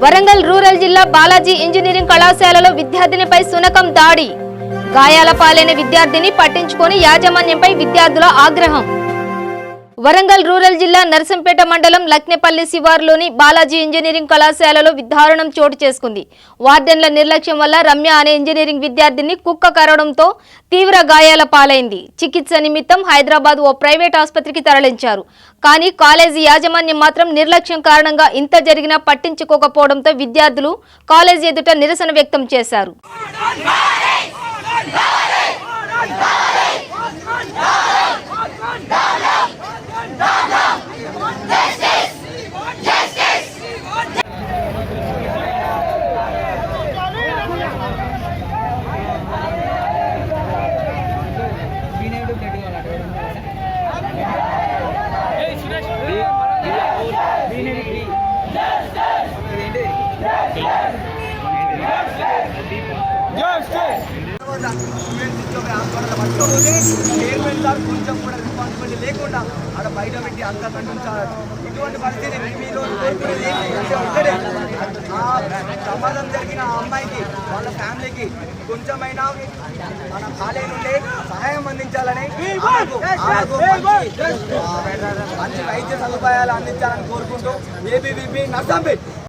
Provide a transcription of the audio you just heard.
Warangal rural జిల్లా Balaji engineering కళాశాలలో విద్యార్థినిపై శునకం దాడి. గాయాల పాలైన విద్యార్థిని పట్టించుకొని యాజమాన్యంపై విద్యార్థుల ఆగ్రహం. వరంగల్ రూరల్ జిల్లా నర్సంపేట మండలం లక్నేపల్లి శివారులోని బాలాజీ ఇంజనీరింగ్ కళాశాలలో దారుణం చోటు చేసుకుంది. వార్డెన్ల నిర్లక్ష్యం వల్ల రమ్య అనే ఇంజనీరింగ్ విద్యార్థిని కుక్క కరవడంతో తీవ్ర గాయాల పాలైంది. చికిత్స నిమిత్తం హైదరాబాద్ ఓ ప్రైవేట్ ఆసుపత్రికి తరలించారు. కానీ కాలేజీ యాజమాన్యం మాత్రం నిర్లక్ష్యం కారణంగా ఇంత జరిగినా పట్టించుకోకపోవడంతో విద్యార్థులు కాలేజీ ఎదుట నిరసన వ్యక్తం చేశారు. చైర్మన్ సార్ కొంచెం కూడా రెస్పాన్సిబిలిటీ లేకుండా అక్కడ బయట పెట్టి అంత ఖండించారు. ఇటువంటి పరిస్థితి ప్రమాదం జరిగిన ఆ అమ్మాయికి వాళ్ళ ఫ్యామిలీకి కొంచెమైనా మన కాలేజీ నుండి సహాయం అందించాలని మంచి వైద్య సదుపాయాలు అందించాలని కోరుకుంటూ ఏబీవీపీ నర్సంపేట్